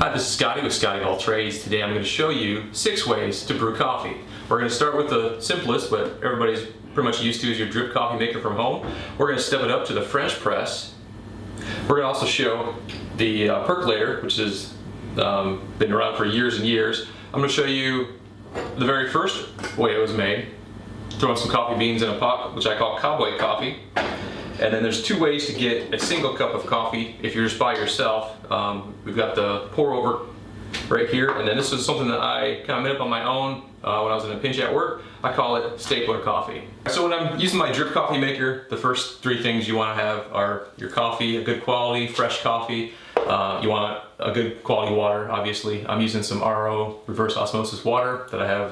Hi, this is Scotty with Scotty of All Trades. Today I'm going to show you 6 ways to brew coffee. We're going to start with the simplest, what everybody's pretty much used to, is your drip coffee maker from home. We're going to step it up to the French press. We're going to also show the percolator, which has been around for years and years. I'm going to show you the very first way it was made, throwing some coffee beans in a pot, which I call Cowboy coffee. And then there's 2 ways to get a single cup of coffee if you're just by yourself. We've got the Pourover right here, and then this is something that I kind of made up on my own when I was in a pinch at work. I call it stapler coffee. So when I'm using my drip coffee maker, the first 3 things you want to have are your coffee, a good quality, fresh coffee. You want a good quality water, obviously. I'm using some RO, reverse osmosis water that I have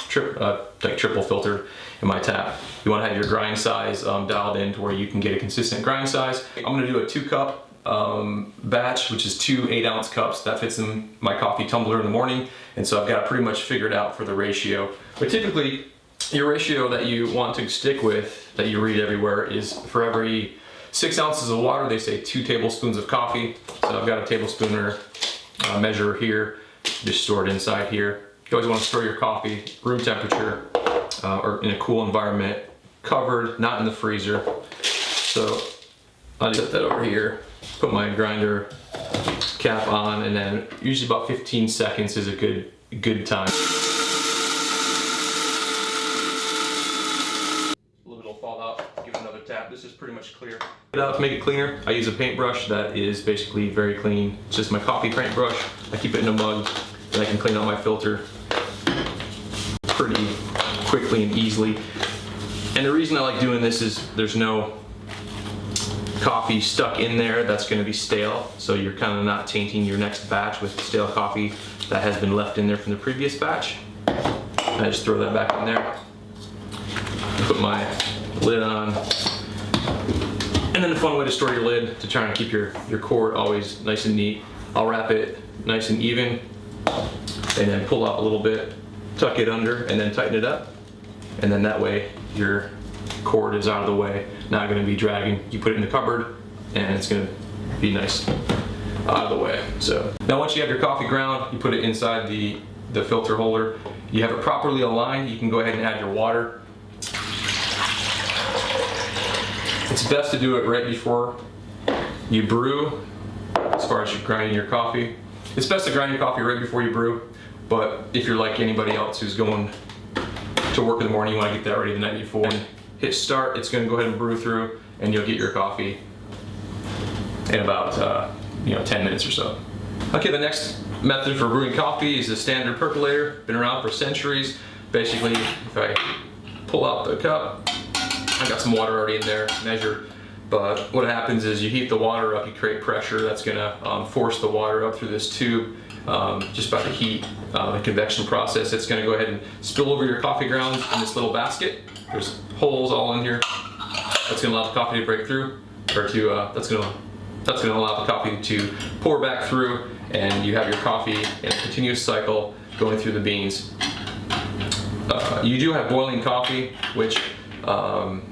triple filtered in my tap. You want to have your grind size dialed in to where you can get a consistent grind size. I'm going to do a 2-cup batch, which is 2 8-ounce cups. That fits in my coffee tumbler in the morning, and so I've got it pretty much figured out for the ratio. But typically, your ratio that you want to stick with, that you read everywhere, is for every 6 ounces of water, they say 2 tablespoons of coffee. So I've got a tablespooner measure here, just stored inside here. You always want to store your coffee room temperature or in a cool environment, covered, not in the freezer. So I'll just set that over here, put my grinder cap on, and then usually about 15 seconds is a good time. Tap. This is pretty much clear. To make it cleaner, I use a paintbrush that is basically very clean. It's just my coffee paintbrush. I keep it in a mug, and I can clean out my filter pretty quickly and easily. And the reason I like doing this is there's no coffee stuck in there that's going to be stale, so you're kind of not tainting your next batch with stale coffee that has been left in there from the previous batch. I just throw that back in there, put my lid on. And then a fun way to store your lid, to try and keep your cord always nice and neat. I'll wrap it nice and even, and then pull out a little bit, tuck it under, and then tighten it up. And then that way your cord is out of the way, not going to be dragging. You put it in the cupboard, and it's going to be nice out of the way. So now once you have your coffee ground, you put it inside the filter holder. You have it properly aligned, you can go ahead and add your water. It's best to do it right before you brew, as far as you're grinding your coffee. It's best to grind your coffee right before you brew, but if you're like anybody else who's going to work in the morning, you want to get that ready the night before. And hit start, it's going to go ahead and brew through, and you'll get your coffee in about 10 minutes or so. Okay, the next method for brewing coffee is the standard percolator. Been around for centuries. Basically, if I pull out the cup, I got some water already in there, measured, but what happens is you heat the water up, you create pressure that's going to force the water up through this tube. Just by the heat, the convection process, it's going to go ahead and spill over your coffee grounds in this little basket. There's holes all in here. That's going to allow the coffee to break through, or to that's going to allow the coffee to pour back through, and you have your coffee in a continuous cycle going through the beans. You do have boiling coffee, which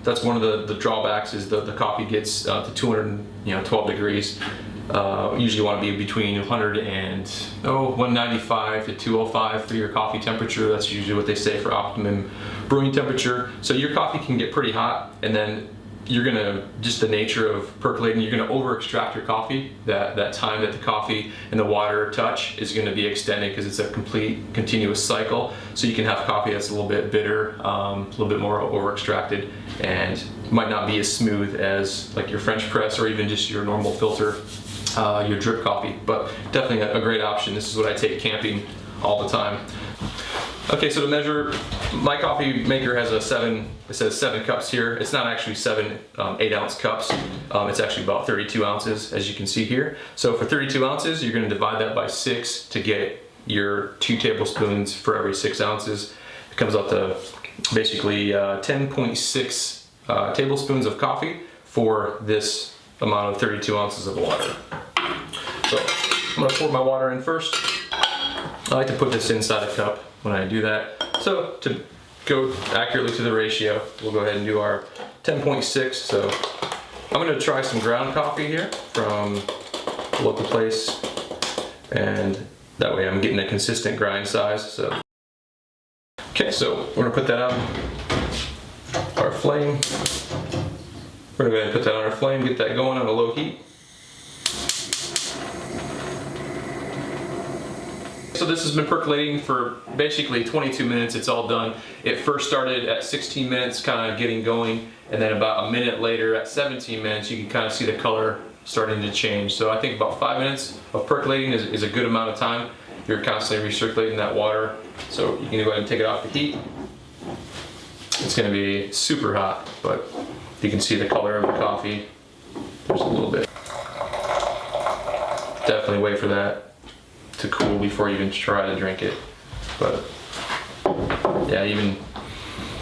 that's one of the drawbacks, is the coffee gets to 212 degrees. Usually you want to be between 195 to 205 for your coffee temperature. That's usually what they say for optimum brewing temperature. So your coffee can get pretty hot, and then you're gonna, just the nature of percolating, you're gonna over extract your coffee. That time that the coffee and the water touch is gonna be extended, because it's a complete continuous cycle. So you can have coffee that's a little bit bitter, a little bit more over extracted, and might not be as smooth as like your French press or even just your normal filter, your drip coffee. But definitely a great option. This is what I take camping all the time. Okay, so to measure, my coffee maker has it says 7 cups here. It's not actually 7 8-ounce cups. It's actually about 32 ounces, as you can see here. So for 32 ounces, you're going to divide that by 6 to get your 2 tablespoons for every 6 ounces. It comes out to basically 10.6 tablespoons of coffee for this amount of 32 ounces of water. So I'm going to pour my water in first. I like to put this inside a cup when I do that. So to go accurately to the ratio, we'll go ahead and do our 10.6. So I'm going to try some ground coffee here from a local place and that way I'm getting a consistent grind size. So, okay, so we're gonna put that on our flame. We're gonna go ahead and put that on our flame, get that going on a low heat. So this has been percolating for basically 22 minutes, it's all done. It first started at 16 minutes, kind of getting going, and then about a minute later at 17 minutes, you can kind of see the color starting to change. So I think about 5 minutes of percolating is a good amount of time. You're constantly recirculating that water. So you can go ahead and take it off the heat. It's gonna be super hot, but you can see the color of the coffee. There's a little bit. Definitely wait for that to cool before you even try to drink it. But yeah, even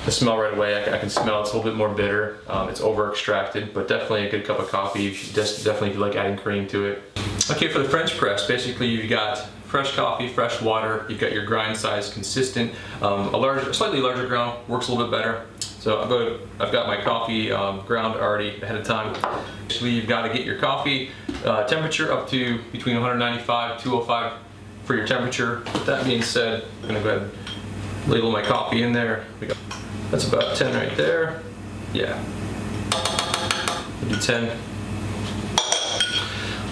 the smell right away, I can smell it's a little bit more bitter. It's over extracted, but definitely a good cup of coffee. You should definitely, if you like adding cream to it. Okay, for the French press, basically you've got fresh coffee, fresh water, you've got your grind size consistent. A slightly larger ground works a little bit better. So I've got my coffee ground already ahead of time. Actually, you've got to get your coffee temperature up to between 195 205 for your temperature. With that being said, I'm gonna go ahead and ladle my coffee in there. That's about 10 right there. Yeah, we'll do 10.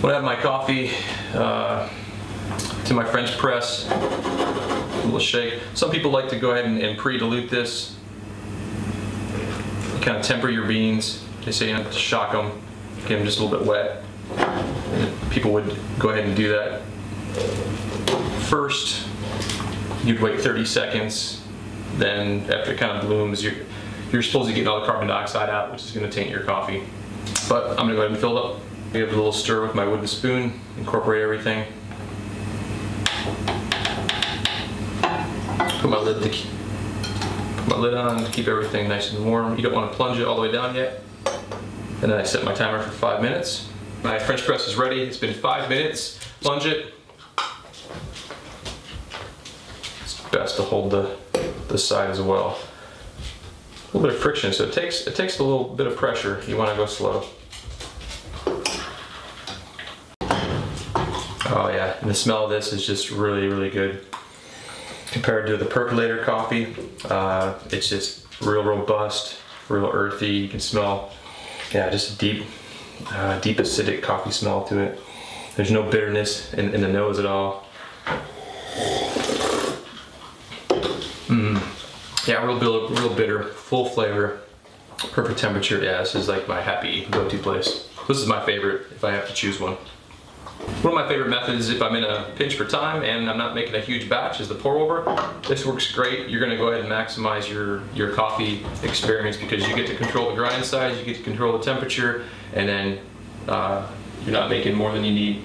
When I have my coffee to my French press, a little shake. Some people like to go ahead and pre-dilute this. Kind of temper your beans. They say you have to shock them, get them just a little bit wet. And people would go ahead and do that. First, you'd wait 30 seconds. Then after it kind of blooms, you're supposed to get all the carbon dioxide out, which is going to taint your coffee. But I'm going to go ahead and fill it up. Give it a little stir with my wooden spoon, incorporate everything. Put my lid on to keep everything nice and warm. You don't want to plunge it all the way down yet. And then I set my timer for 5 minutes. My French press is ready. It's been 5 minutes. Plunge it. It's best to hold the side as well. A little bit of friction, so it takes a little bit of pressure. You want to go slow. Oh yeah, and the smell of this is just really, really good. Compared to the Percolator coffee, it's just real robust, real earthy. You can smell, yeah, just a deep acidic coffee smell to it. There's no bitterness in the nose at all. Yeah, real bitter, full flavor, perfect temperature. Yeah, this is like my happy go-to place. This is my favorite if I have to choose one. One of my favorite methods if I'm in a pinch for time and I'm not making a huge batch is the pour-over. This works great. You're going to go ahead and maximize your coffee experience because you get to control the grind size, you get to control the temperature, and then you're not making more than you need.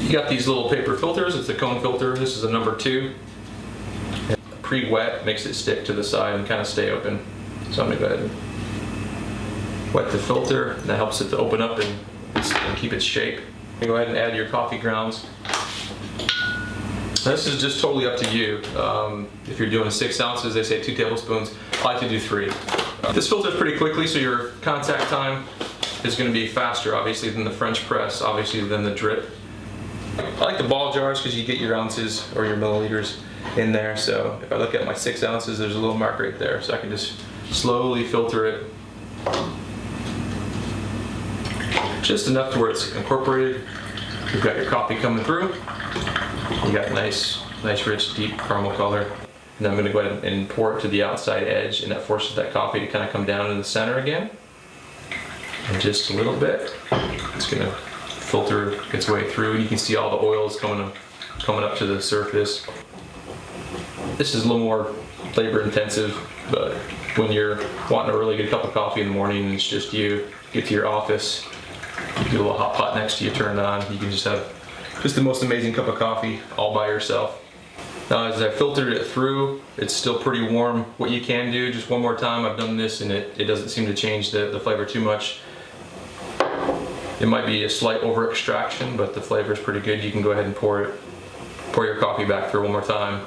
You got these little paper filters. It's a cone filter. This is a number 2. Pre-wet makes it stick to the side and kind of stay open. So I'm going to go ahead and wet the filter, and that helps it to open up and keep its shape. You go ahead and add your coffee grounds. This is just totally up to you. If you're doing 6 ounces, they say 2 tablespoons. I like to do 3. This filters pretty quickly, so your contact time is going to be faster, obviously, than the French press, obviously, than the drip. I like the ball jars because you get your ounces or your milliliters in there. So if I look at my 6 ounces, there's a little mark right there, so I can just slowly filter it. Just enough to where it's incorporated. You've got your coffee coming through. You got nice rich, deep caramel color. And then I'm going to go ahead and pour it to the outside edge, and that forces that coffee to kind of come down to the center again. And just a little bit. It's going to filter its way through. You can see all the oils coming up to the surface. This is a little more labor intensive, but when you're wanting a really good cup of coffee in the morning and it's just you, get to your office, you get a little hot pot next to you, turn it on, you can just have just the most amazing cup of coffee all by yourself. Now as I filtered it through, it's still pretty warm. What you can do, just one more time, I've done this and it doesn't seem to change the flavor too much. It might be a slight over extraction, but the flavor is pretty good. You can go ahead and pour your coffee back through one more time.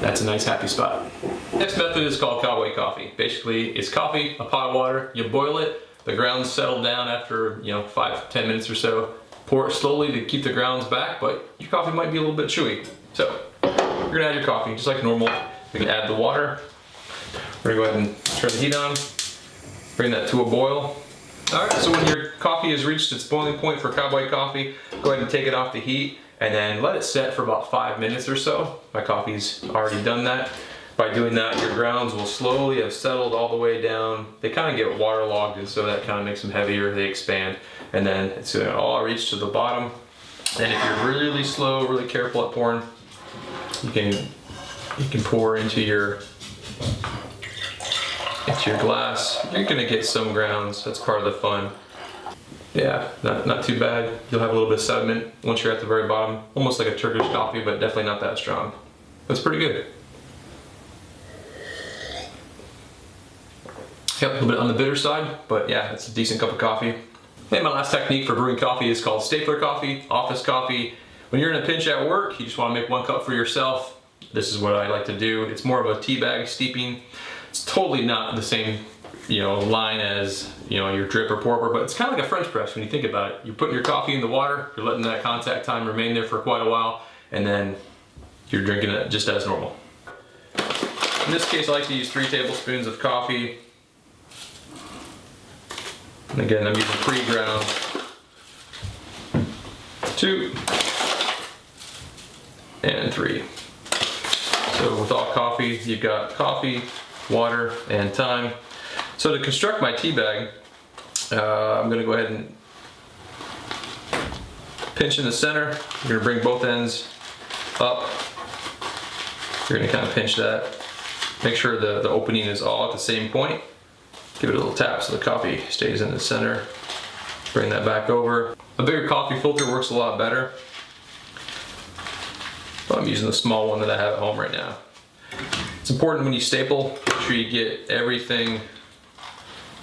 That's a nice happy spot. Next method is called Cowboy coffee. Basically, it's coffee, a pot of water, you boil it The grounds settle down after 5-10 minutes or so. Pour it slowly to keep the grounds back, but your coffee might be a little bit chewy. So you're gonna add your coffee just like normal. You can add the water. We're gonna go ahead and turn the heat on. Bring that to a boil. All right, so when your coffee has reached its boiling point for Cowboy coffee, go ahead and take it off the heat and then let it set for about 5 minutes or so. My coffee's already done that. By doing that, your grounds will slowly have settled all the way down. They kind of get waterlogged, and so that kind of makes them heavier, they expand, and then it's gonna all reach to the bottom. And if you're really slow, really careful at pouring, you can pour into your glass. You're gonna get some grounds, that's part of the fun. Yeah, not too bad. You'll have a little bit of sediment once you're at the very bottom. Almost like a Turkish coffee, but definitely not that strong. That's pretty good. Yep, a little bit on the bitter side, but yeah, it's a decent cup of coffee. And my last technique for brewing coffee is called stapler coffee, office coffee. When you're in a pinch at work, you just want to make 1 cup for yourself. This is what I like to do. It's more of a tea bag steeping. It's totally not the same line as your drip or pour over, but it's kind of like a French press when you think about it. You're putting your coffee in the water, you're letting that contact time remain there for quite a while, and then you're drinking it just as normal. In this case, I like to use 3 tablespoons of coffee. And again, I'm using pre-ground. 2 and 3. So with all coffee, you've got coffee, water, and time. So to construct my tea bag, I'm going to go ahead and pinch in the center. You're going to bring both ends up. You're going to kind of pinch that. Make sure the opening is all at the same point. Give it a little tap so the coffee stays in the center. Bring that back over. A bigger coffee filter works a lot better, but I'm using the small one that I have at home right now. It's important when you staple, make sure you get everything.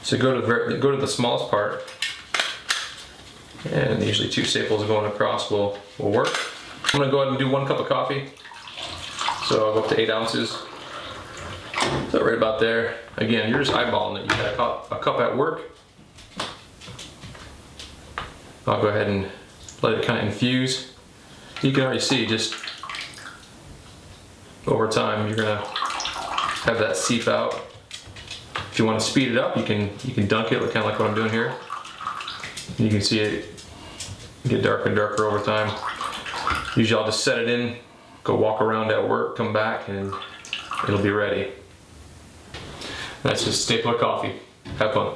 So go to the smallest part, and usually 2 staples going across will work. I'm gonna go ahead and do 1 cup of coffee. So I'll go up to 8 ounces. So right about there. Again, you're just eyeballing it. You got a cup at work. I'll go ahead and let it kind of infuse. You can already see just over time you're gonna have that seep out. If you want to speed it up, you can dunk it, kind of like what I'm doing here. You can see it get darker and darker over time. Usually I'll just set it in, go walk around at work, come back, and it'll be ready. That's just stapler coffee. Have fun.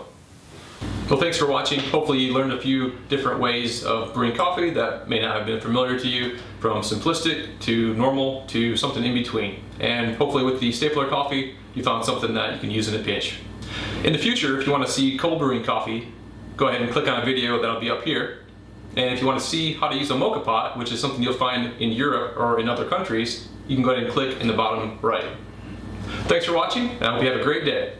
Well, thanks for watching. Hopefully you learned a few different ways of brewing coffee that may not have been familiar to you, from simplistic to normal to something in between. And hopefully with the stapler coffee, you found something that you can use in a pinch. In the future, if you want to see cold brewing coffee, go ahead and click on a video that'll be up here. And if you want to see how to use a mocha pot, which is something you'll find in Europe or in other countries, you can go ahead and click in the bottom right. Thanks for watching, and I hope you have a great day.